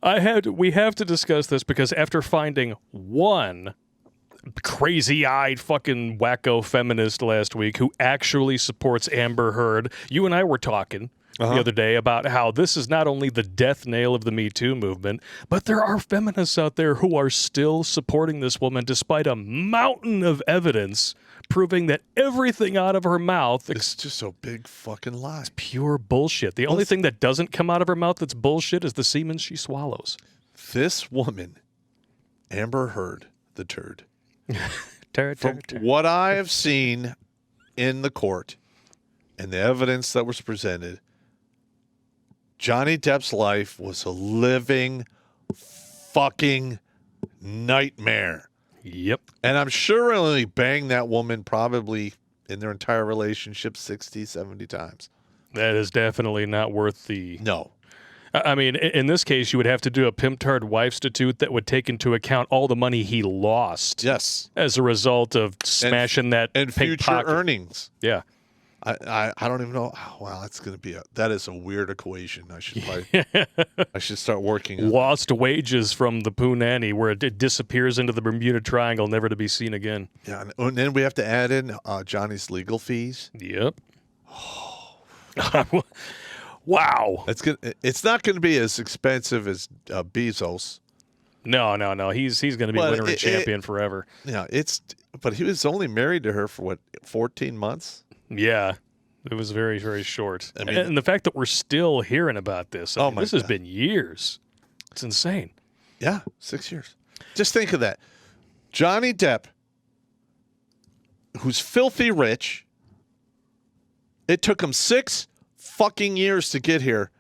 We have to discuss this because after finding one crazy-eyed fucking wacko feminist last week who actually supports Amber Heard, you and I were talking the other day about how this is not only the death nail of the Me Too movement, but there are feminists out there who are still supporting this woman despite a mountain of evidence proving that everything out of her mouth It's just a big fucking lie. is pure bullshit. The only thing that doesn't come out of her mouth that's bullshit is the semen she swallows. This woman, Amber Heard, the turd. From what I have seen in the court and the evidence that was presented, Johnny Depp's life was a living fucking nightmare. Yep. And I'm sure he'll only banged that woman probably in their entire relationship 60, 70 times. That is definitely not worth the... No. I mean, in this case, you would have to do a pimped-hard wife statute that would take into account all the money he lost. Yes. As a result of smashing that and pink future pocket. earnings. Yeah. I don't even know. Oh, wow, that is a weird equation. I should start working on. Lost wages from the Poo Nanny, where it disappears into the Bermuda Triangle, never to be seen again. Yeah, and then we have to add in Johnny's legal fees. Yep. Wow. It's not going to be as expensive as Bezos. No. He's going to be winner and champion forever. Yeah, but he was only married to her for what, 14 months? Yeah. It was very, very short. I mean, and the fact that we're still hearing about this, this has been years. It's insane. Yeah, 6 years. Just think of that. Johnny Depp, who's filthy rich, it took him 6 fucking years to get here,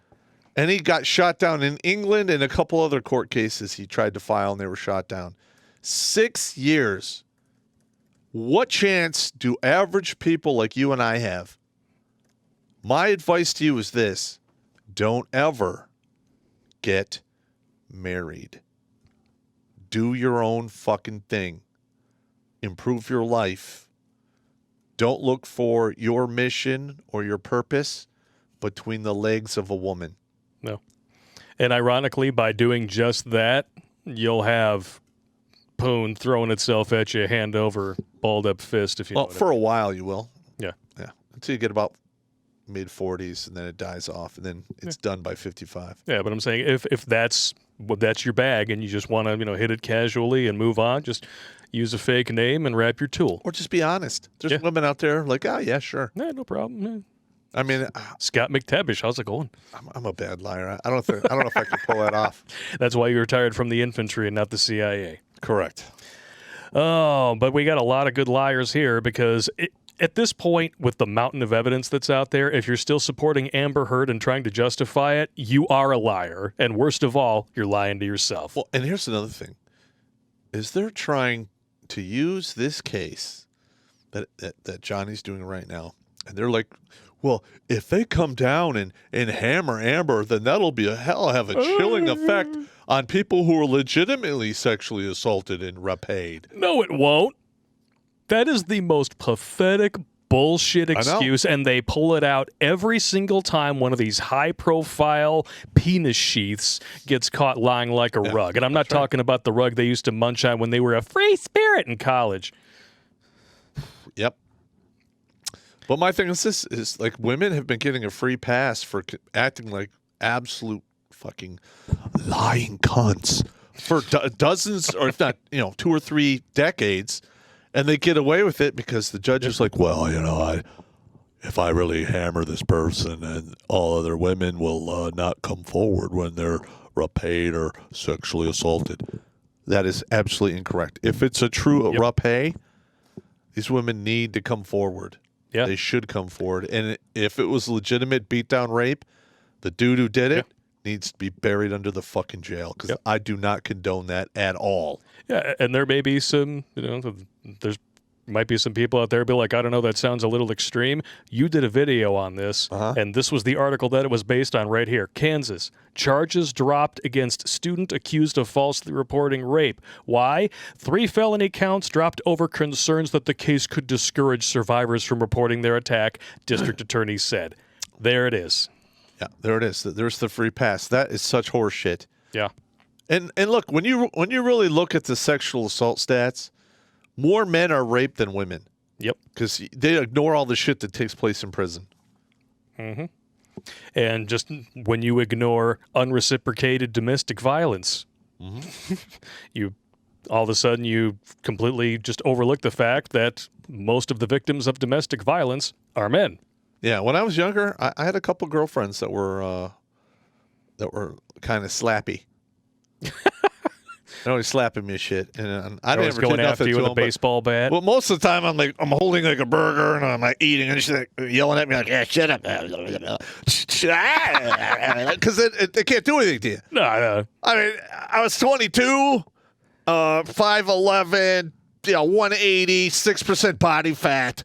and he got shot down in England and a couple other court cases he tried to file, and they were shot down. 6 years. What chance do average people like you and I have? My advice to you is this: don't ever get married. Do your own fucking thing. Improve your life. Don't look for your mission or your purpose between the legs of a woman. No. And ironically, by doing just that, you'll have Poon throwing itself at you, hand over, balled up fist, if you know what for a while you will. Yeah. Yeah. Until you get about mid-40s, and then it dies off, and then it's done by 55. Yeah, but I'm saying if that's your bag and you just want to, hit it casually and move on, just use a fake name and wrap your tool. Or just be honest. There's women out there like, oh, yeah, sure. Yeah, no problem. Yeah. I mean, Scott McTavish, how's it going? I'm a bad liar. I don't know if I can pull that off. That's why you retired from the infantry and not the CIA. Correct. Oh, but we got a lot of good liars here because at this point, with the mountain of evidence that's out there, if you're still supporting Amber Heard and trying to justify it, you are a liar. And worst of all, you're lying to yourself. Well, and here's another thing. Is they're trying to use this case that Johnny's doing right now, and they're like, well, if they come down and hammer Amber, then that'll have a chilling effect on people who are legitimately sexually assaulted and repaid. No, it won't. That is the most pathetic bullshit excuse, and they pull it out every single time one of these high-profile penis sheaths gets caught lying like a rug. And I'm not talking about the rug they used to munch on when they were a free spirit in college. Yep. But my thing is this, is like women have been getting a free pass for acting like absolute fucking lying cunts for dozens, or if not, 2 or 3 decades, and they get away with it because the judge is like, well, if I really hammer this person, and all other women will not come forward when they're raped or sexually assaulted. That is absolutely incorrect. If it's a true rape, these women need to come forward. Yeah. They should come forward. And if it was legitimate beatdown rape, the dude who did it needs to be buried under the fucking jail, because I do not condone that at all. Yeah, and there may be some, there's might be some people out there be like, I don't know, that sounds a little extreme. You did a video on this, and this was the article that it was based on right here. Kansas, charges dropped against student accused of falsely reporting rape. Why? 3 felony counts dropped over concerns that the case could discourage survivors from reporting their attack, district attorney said. There it is. Yeah, there it is. There's the free pass. That is such horse shit. Yeah. And look, when you really look at the sexual assault stats, more men are raped than women. Yep. Because they ignore all the shit that takes place in prison. Mm-hmm. And just when you ignore unreciprocated domestic violence, you all of a sudden you completely just overlook the fact that most of the victims of domestic violence are men. Yeah, when I was younger, I had a couple girlfriends that were kind of slappy. They're always slapping me shit, and I didn't ever going do after nothing you to with a them, but- baseball bat. Well, most of the time I'm holding like a burger and I'm like eating and she's like yelling at me like, yeah, shut up, because they can't do anything to you. No. I mean, I was 22, 5'11", 180, 6% body fat.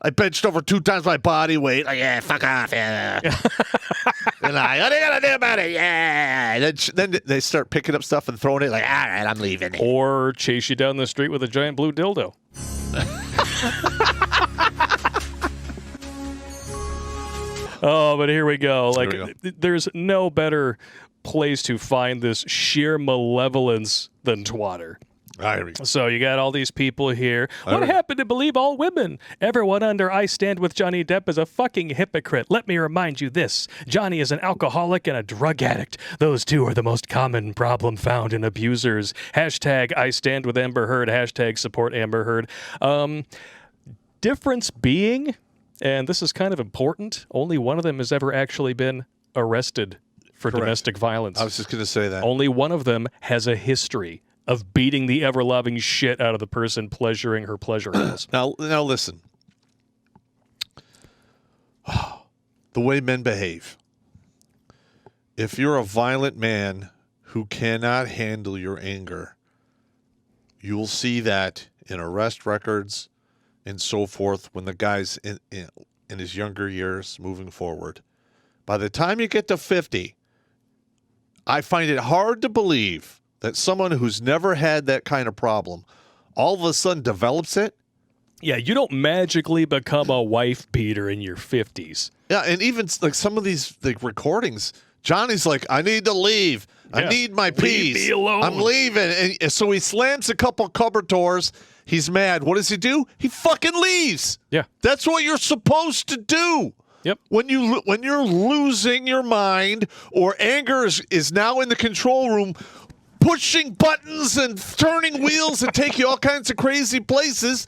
I benched over 2 times my body weight. Like, yeah, fuck off, yeah. And what are you gonna do about it? Yeah. Then they start picking up stuff and throwing it. Like, all right, I'm leaving. Or chase you down the street with a giant blue dildo. Oh, but here we go. Like, there's no better place to find this sheer malevolence than Twatter. Here we go. So you got all these people here. What happened to believe all women? Everyone under I Stand With Johnny Depp is a fucking hypocrite. Let me remind you this. Johnny is an alcoholic and a drug addict. Those two are the most common problem found in abusers. Hashtag I Stand With Amber Heard. Hashtag support Amber Heard. Difference being, and this is kind of important, only one of them has ever actually been arrested for domestic violence. I was just going to say that. Only one of them has a history of beating the ever-loving shit out of the person pleasuring her pleasurables. Now listen. The way men behave. If you're a violent man who cannot handle your anger, you'll see that in arrest records and so forth when the guy's in his younger years moving forward. By the time you get to 50, I find it hard to believe that someone who's never had that kind of problem all of a sudden develops it. Yeah, you don't magically become a wife beater in your 50s. Yeah, and even like some of these like recordings, Johnny's like, I need to leave. Yeah. I need my peace. Leave me alone. I'm leaving. And so he slams a couple cupboard doors. He's mad. What does he do? He fucking leaves. Yeah. That's what you're supposed to do. Yep. When you're losing your mind or anger is now in the control room, pushing buttons and turning wheels and take you all kinds of crazy places.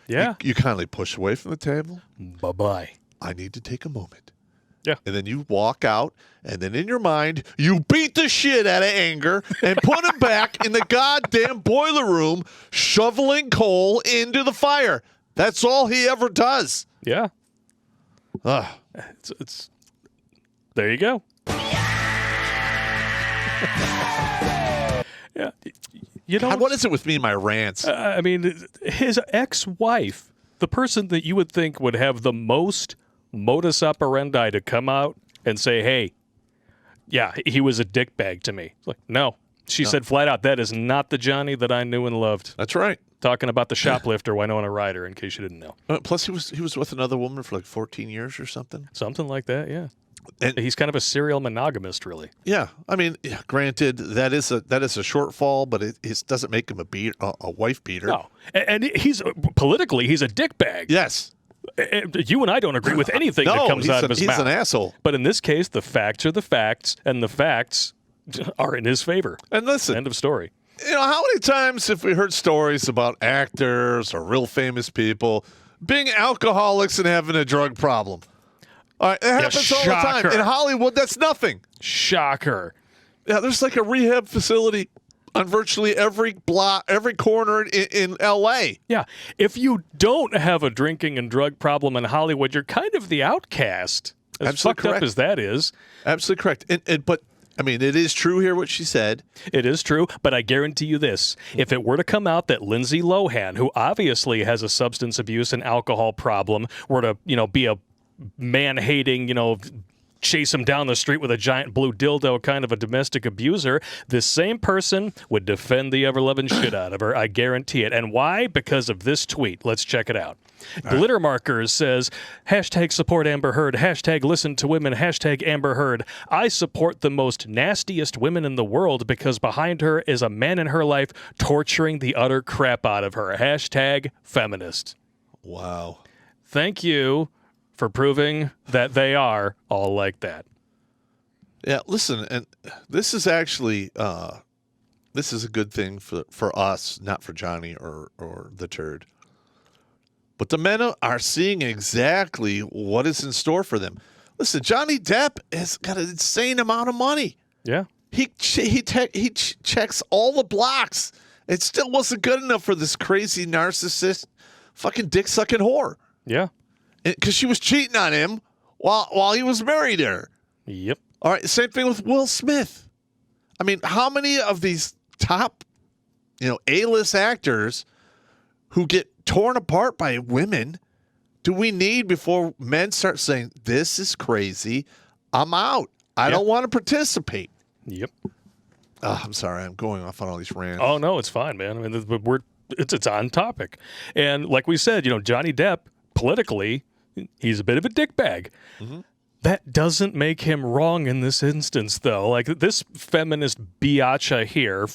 Yeah. You kindly push away from the table. Bye-bye. I need to take a moment. Yeah. And then you walk out, and then in your mind, you beat the shit out of anger and put him back in the goddamn boiler room, shoveling coal into the fire. That's all he ever does. Yeah. Ugh. It's there you go. Yeah. You know, God, what is it with me and my rants? I mean, his ex-wife, the person that you would think would have the most modus operandi to come out and say, hey, yeah, he was a dickbag to me. It's like, no. She said flat out, that is not the Johnny that I knew and loved. That's right. Talking about the shoplifter Winona Ryder, in case you didn't know. Plus, he was with another woman for like 14 years or something. Something like that, yeah. And He's kind of a serial monogamist, really. yeah, I mean, granted, that is a shortfall, but it doesn't make him a wife beater. No. And he's, politically, he's a dickbag. Yes. You and I don't agree with anything that comes out of his mouth. He's an asshole. But in this case, the facts are the facts, and the facts are in his favor. And listen, End of story. you know, how many times have we heard stories about actors or real famous people being alcoholics and having a drug problem? All right, it happens all the time. shocker. In Hollywood, that's nothing. Shocker. Yeah, there's like a rehab facility on virtually every block, every corner in L.A. Yeah. If you don't have a drinking and drug problem in Hollywood, you're kind of the outcast. As Absolutely fucked up correct. as that is. Absolutely correct. But, I mean, it is true here what she said. It is true, but I guarantee you this. If it were to come out that Lindsay Lohan, who obviously has a substance abuse and alcohol problem, were to, be a man-hating, chase him down the street with a giant blue dildo kind of a domestic abuser, this same person would defend the ever-loving shit out of her. I guarantee it. And why? Because of this tweet. Let's check it out. Glitter Markers says, hashtag support Amber Heard, hashtag listen to women, hashtag Amber Heard. I support the most nastiest women in the world because behind her is a man in her life torturing the utter crap out of her. Hashtag feminist. Wow. Thank you for proving that they are all like that. Yeah, listen, and this is actually this is a good thing for us, not for Johnny or the turd. But the men are seeing exactly what is in store for them. Listen, Johnny Depp has got an insane amount of money. Yeah. He checks all the blocks. It still wasn't good enough for this crazy narcissist, fucking dick-sucking whore. Yeah. Because she was cheating on him while he was married to her. Yep. All right, same thing with Will Smith. I mean, how many of these top, A-list actors who get torn apart by women do we need before men start saying, this is crazy, I'm out, I don't want to participate? Yep. I'm sorry, I'm going off on all these rants. Oh, no, it's fine, man. I mean, it's on topic. And like we said, Johnny Depp, politically, he's a bit of a dickbag. Mm-hmm. That doesn't make him wrong in this instance, though. Like this feminist biatcha here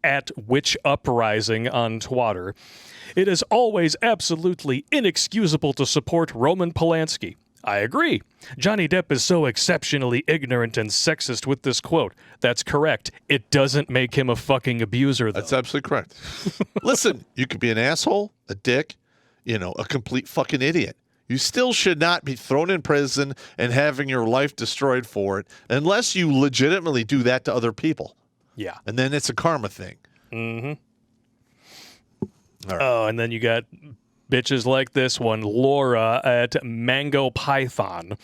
at Witch Uprising on Twitter, it is always absolutely inexcusable to support Roman Polanski. I agree. Johnny Depp is so exceptionally ignorant and sexist with this quote. That's correct. It doesn't make him a fucking abuser, though. That's absolutely correct. Listen, you could be an asshole, a dick, a complete fucking idiot. You still should not be thrown in prison and having your life destroyed for it unless you legitimately do that to other people. Yeah. And then it's a karma thing. Mm-hmm. All right. Oh, and then you got bitches like this one, Laura at Mango Python.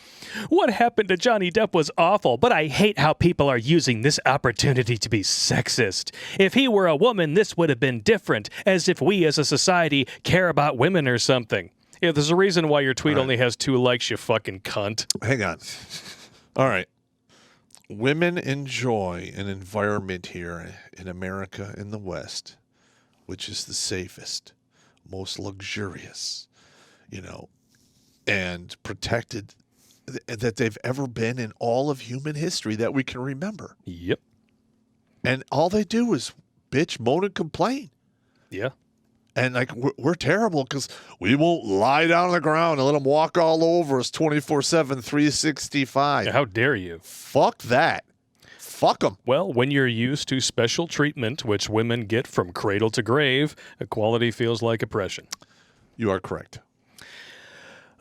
What happened to Johnny Depp was awful, but I hate how people are using this opportunity to be sexist. If he were a woman, this would have been different, as if we as a society care about women or something. Yeah, there's a reason why your tweet only has 2 likes, you fucking cunt. Hang on. All right. Women enjoy an environment here in America in the West, which is the safest, most luxurious, and protected that they've ever been in all of human history that we can remember. Yep. And all they do is bitch, moan, and complain. Yeah. And we're terrible because we won't lie down on the ground and let them walk all over us 24/7, 365. How dare you? Fuck that. Fuck them. Well, when you're used to special treatment, which women get from cradle to grave, equality feels like oppression. You are correct.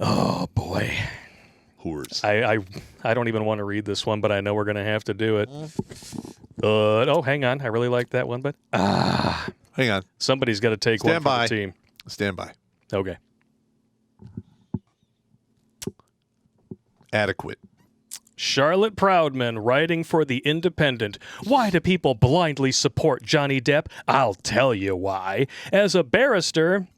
Oh, boy. Whores. I don't even want to read this one, but I know we're going to have to do it. Oh, hang on. I really like that one, but... Hang on. Somebody's got to take one for the team. Stand by. Okay. Adequate. Charlotte Proudman writing for The Independent. Why do people blindly support Johnny Depp? I'll tell you why. As a barrister...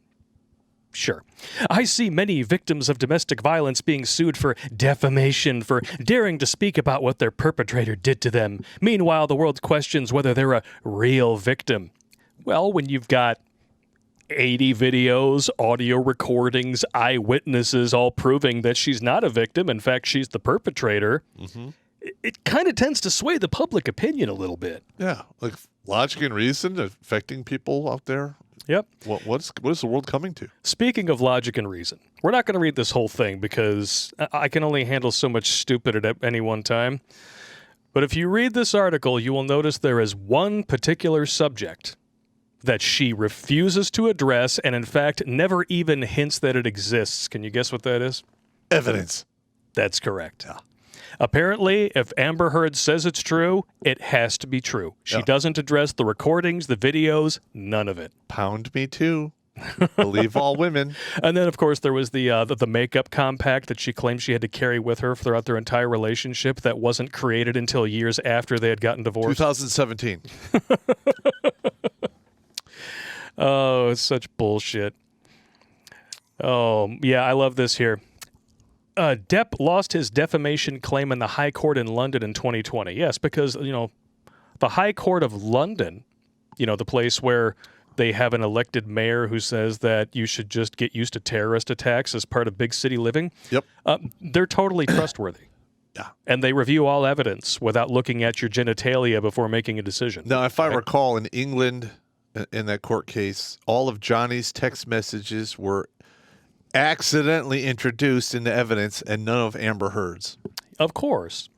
Sure. I see many victims of domestic violence being sued for defamation, for daring to speak about what their perpetrator did to them. Meanwhile, the world questions whether they're a real victim. Well, when you've got 80 videos, audio recordings, eyewitnesses all proving that she's not a victim, in fact, she's the perpetrator, it kind of tends to sway the public opinion a little bit. Yeah, like logic and reason affecting people out there. Yep. What is the world coming to? Speaking of logic and reason, we're not going to read this whole thing because I can only handle so much stupid at any one time. But if you read this article, you will notice there is one particular subject that she refuses to address and, in fact, never even hints that it exists. Can you guess what that is? Evidence. That's correct. Yeah. Apparently, if Amber Heard says it's true, it has to be true. She doesn't address the recordings, the videos, none of it. Pound me too. Believe all women. And then, of course, there was the makeup compact that she claimed she had to carry with her throughout their entire relationship that wasn't created until years after they had gotten divorced. 2017. Oh, it's such bullshit. Oh, yeah, I love this here. Depp lost his defamation claim in the High Court in London in 2020. Yes, because, the High Court of London, the place where They have an elected mayor who says that you should just get used to terrorist attacks as part of big city living. Yep. They're totally trustworthy. Yeah. And they review all evidence without looking at your genitalia before making a decision. Now, if I recall, in England, in that court case, all of Johnny's text messages were accidentally introduced into evidence and none of Amber Heard's. Of course.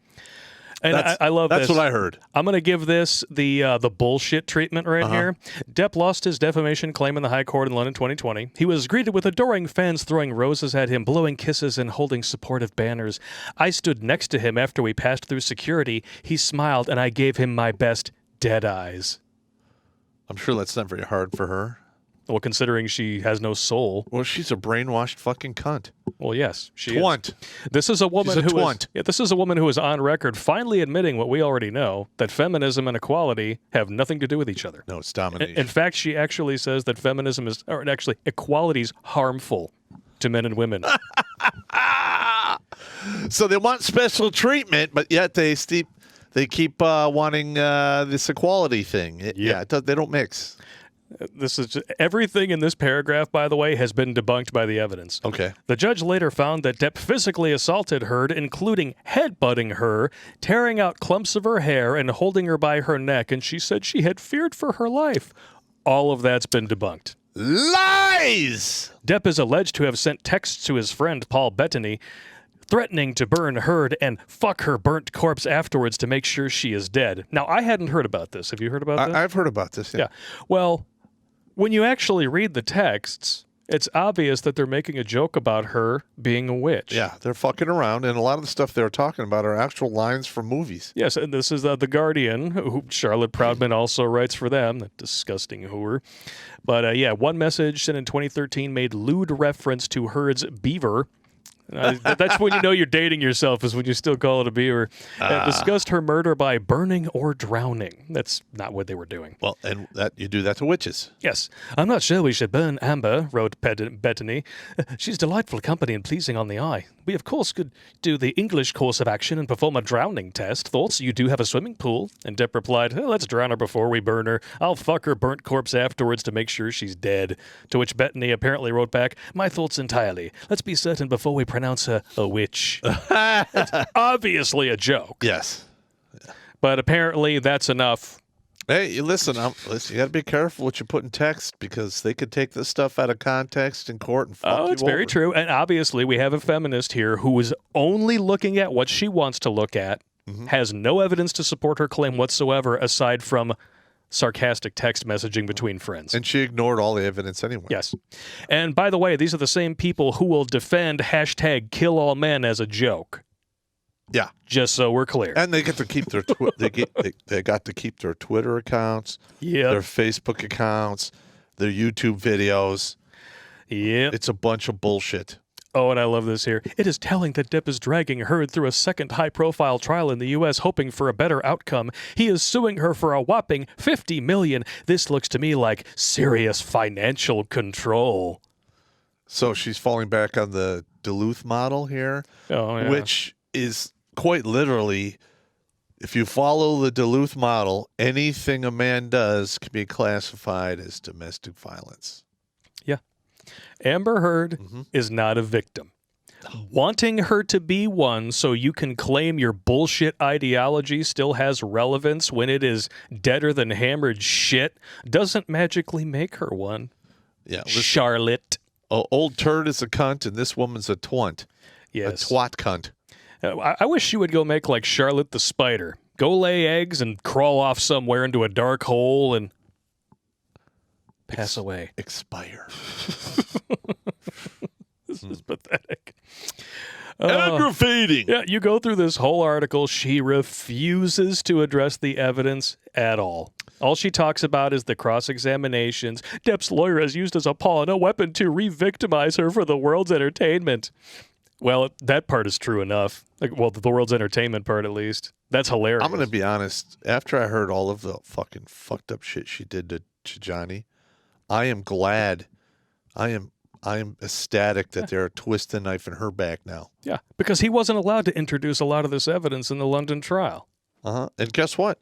And I love that's this. That's what I heard. I'm going to give this the bullshit treatment right here. Depp lost his defamation claim in the High Court in London 2020. He was greeted with adoring fans throwing roses at him, blowing kisses, and holding supportive banners. I stood next to him after we passed through security. He smiled, and I gave him my best dead eyes. I'm sure that's not very hard for her. Well, considering she has no soul. Well, she's a brainwashed fucking cunt. Well, yes, she Twant. is. This is a woman this is a woman who is on record finally admitting what we already know, that feminism and equality have nothing to do with each other. No, it's domination. In fact, she actually says that feminism is, or actually, equality is harmful to men and women. So they want special treatment, but yet they keep wanting this equality thing. They don't mix. This is everything in this paragraph, by the way, has been debunked by the evidence. Okay. The judge later found that Depp physically assaulted Heard, including headbutting her, tearing out clumps of her hair, and holding her by her neck, and she said she had feared for her life. All of that's been debunked. Lies! Depp is alleged to have sent texts to his friend Paul Bettany, threatening to burn Heard and fuck her burnt corpse afterwards to make sure she is dead. Now, I hadn't heard about this. Have you heard about this? I've heard about this, yeah. Well, when you actually read the texts, it's obvious that they're making a joke about her being a witch. Yeah, they're fucking around, and a lot of the stuff they're talking about are actual lines from movies. Yes, and this is The Guardian, who Charlotte Proudman also writes for them, that disgusting whore. But one message sent in 2013 made lewd reference to Heard's beaver. That's when you know you're dating yourself, is when you still call it a beaver. Discussed her murder by burning or drowning. That's not what they were doing. Well, and that you do that to witches. Yes. I'm not sure we should burn Amber, wrote Bettany. She's delightful company and pleasing on the eye. We, of course, could do the English course of action and perform a drowning test. Thoughts? You do have a swimming pool? And Depp replied, let's drown her before we burn her. I'll fuck her burnt corpse afterwards to make sure she's dead. To which Bettany apparently wrote back, my thoughts entirely. Let's be certain before we pronounce her a witch. It's obviously a joke. Yes. But apparently that's enough. Hey, listen, you got to be careful what you put in text, because they could take this stuff out of context in court and fuck you it's very over. true. And obviously we have a feminist here who is only looking at what she wants to look at, has no evidence to support her claim whatsoever aside from sarcastic text messaging between friends. And she ignored all the evidence anyway. Yes. And by the way, these are the same people who will defend #KillAllMen as a joke. Yeah. Just so we're clear. And they get to keep their they got to keep their Twitter accounts, their Facebook accounts, their YouTube videos. Yeah. It's a bunch of bullshit. Oh, and I love this here. It is telling that Depp is dragging Heard through a second high-profile trial in the U.S., hoping for a better outcome. He is suing her for a whopping $50 million. This looks to me like serious financial control. So she's falling back on the Duluth model here, which is quite literally, if you follow the Duluth model, anything a man does can be classified as domestic violence. Yeah. Amber Heard is not a victim. Wanting her to be one so you can claim your bullshit ideology still has relevance when it is deader than hammered shit doesn't magically make her one. Yeah, Charlotte. Old turd is a cunt, and this woman's a twant. Yes. A twat cunt. I wish she would go make like Charlotte the Spider. Go lay eggs and crawl off somewhere into a dark hole and pass away. Expire. This is pathetic. Aggravating. Yeah, you go through this whole article. She refuses to address the evidence at all. All she talks about is the cross-examinations. Depp's lawyer is used as a pawn, a weapon to re-victimize her for the world's entertainment. Well, that part is true enough. Well, the world's entertainment part, at least. That's hilarious. I'm going to be honest. After I heard all of the fucking fucked up shit she did to Johnny, I am glad. I am ecstatic that they're twisting the knife in her back now. Yeah, because he wasn't allowed to introduce a lot of this evidence in the London trial. And guess what?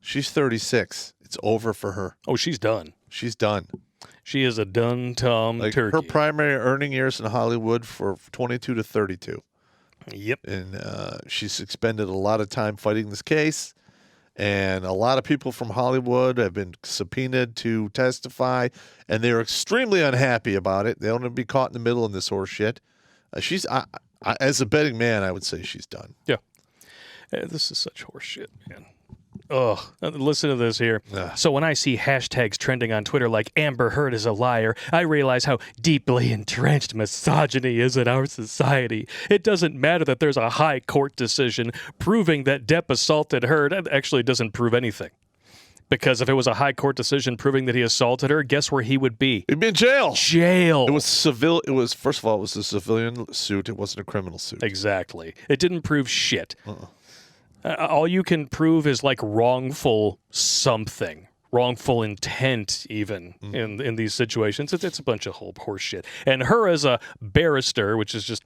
She's 36. It's over for her. Oh, she's done. She's done. She is a done-tom Like turkey. her primary earning years in Hollywood for 22 to 32. Yep. And she's expended a lot of time fighting this case. And a lot of people from Hollywood have been subpoenaed to testify, and they're extremely unhappy about it. They don't want to be caught in the middle in this horse shit. As a betting man, I would say she's done. Yeah. This is such horse shit, man. Ugh. Listen to this here. So when I see hashtags trending on Twitter like Amber Heard is a liar, I realize how deeply entrenched misogyny is in our society. It doesn't matter that there's a high court decision proving that Depp assaulted Heard. It actually doesn't prove anything. Because if it was a high court decision proving that he assaulted her, guess where he would be? He'd be in jail. Jail. It was civil. It was, first of all, it was a civilian suit. It wasn't a criminal suit. Exactly. It didn't prove shit. All you can prove is like wrongful something, wrongful intent, even in these situations. It's a bunch of horse shit. And her as a barrister, which is just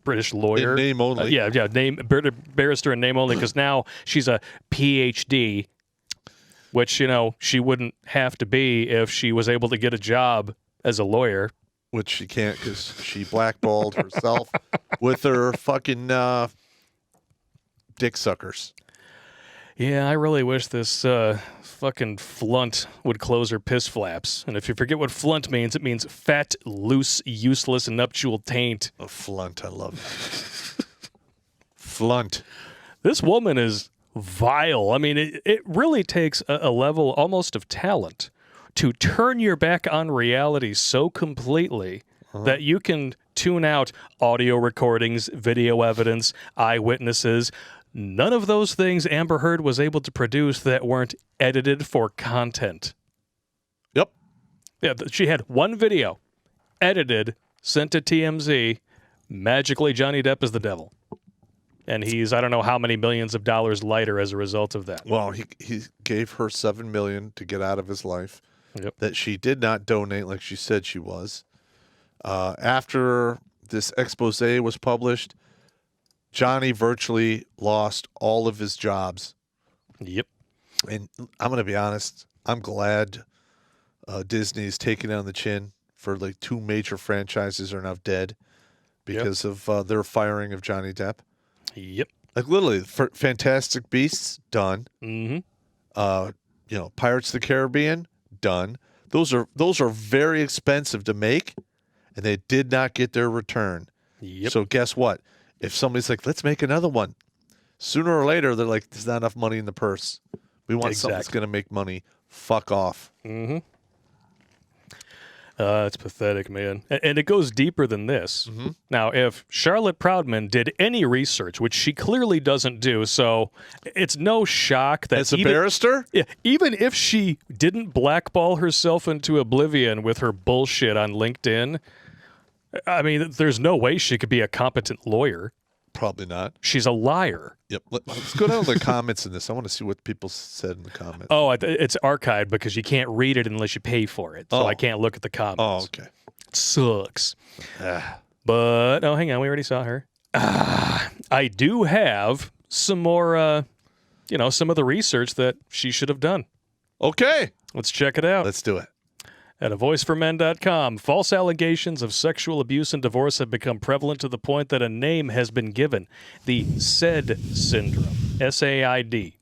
British lawyer, In name only. Barrister in name only, because now she's a PhD, which she wouldn't have to be if she was able to get a job as a lawyer. Which she can't because she blackballed herself with her fucking. Dick suckers. Yeah, I really wish this fucking flunt would close her piss flaps. And if you forget what flunt means, it means fat, loose, useless, nuptial taint. A flunt. I love that. Flunt. This woman is vile. I mean, it really takes a level almost of talent to turn your back on reality so completely that you can tune out audio recordings, video evidence, eyewitnesses. None of those things Amber Heard was able to produce that weren't edited for content. Yep. Yeah, she had one video, edited, sent to TMZ. Magically, Johnny Depp is the devil. And he's, I don't know how many millions of dollars lighter as a result of that. Well, he gave her $7 million to get out of his life. Yep. That she did not donate like she said she was. After this expose was published, Johnny virtually lost all of his jobs. Yep. And I'm going to be honest, I'm glad Disney's taking it on the chin for like 2 major franchises are now dead because of their firing of Johnny Depp. Yep. Like literally, Fantastic Beasts, done. Mm-hmm. Pirates of the Caribbean, done. Those are very expensive to make, and they did not get their return. Yep. So guess what? If somebody's like, let's make another one, sooner or later, they're like, there's not enough money in the purse. We want something that's going to make money. Fuck off. Mm-hmm. It's pathetic, man. And it goes deeper than this. Mm-hmm. Now, if Charlotte Proudman did any research, which she clearly doesn't do, so it's no shock that as a barrister? Yeah, even if she didn't blackball herself into oblivion with her bullshit on LinkedIn, I mean, there's no way she could be a competent lawyer. Probably not. She's a liar. Yep. Let's go down to the comments in this. I want to see what people said in the comments. Oh, it's archived because you can't read it unless you pay for it. So I can't look at the comments. Oh, okay. It sucks. But, hang on. We already saw her. I do have some more, some of the research that she should have done. Okay. Let's check it out. Let's do it. At avoiceformen.com, false allegations of sexual abuse and divorce have become prevalent to the point that a name has been given, the SAID syndrome, S-A-I-D.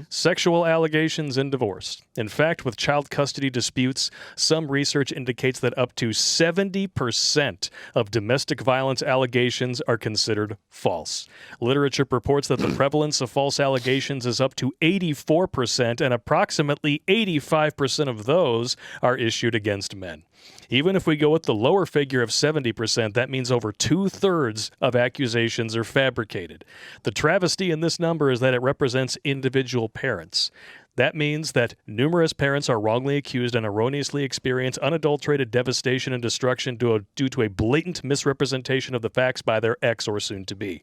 Sexual allegations in divorce. In fact, with child custody disputes, some research indicates that up to 70% of domestic violence allegations are considered false. Literature reports that the prevalence of false allegations is up to 84%, and approximately 85% of those are issued against men. Even if we go with the lower figure of 70%, that means over 2/3 of accusations are fabricated. The travesty in this number is that it represents individual parents. That means that numerous parents are wrongly accused and erroneously experience unadulterated devastation and destruction due to a blatant misrepresentation of the facts by their ex or soon-to-be.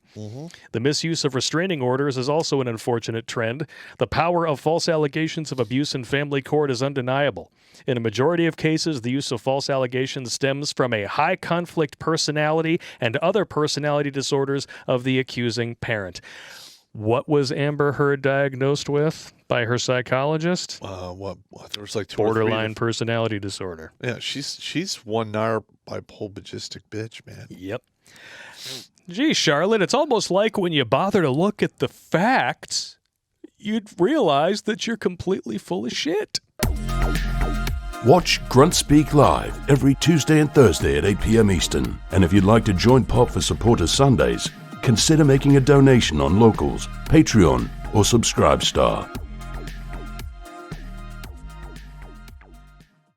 The misuse of restraining orders is also an unfortunate trend. The power of false allegations of abuse in family court is undeniable. In a majority of cases, the use of false allegations stems from a high conflict personality and other personality disorders of the accusing parent. What was Amber Heard diagnosed with by her psychologist? What? There was like two or three Borderline personality disorder. Yeah, she's one nar bipolar bitch, man. Yep. Gee, Charlotte, it's almost like when you bother to look at the facts, you'd realize that you're completely full of shit. Watch Grunt Speak live every Tuesday and Thursday at 8 p.m. Eastern. And if you'd like to join Pop for Supporters Sundays, consider making a donation on Locals, Patreon, or Subscribe Star.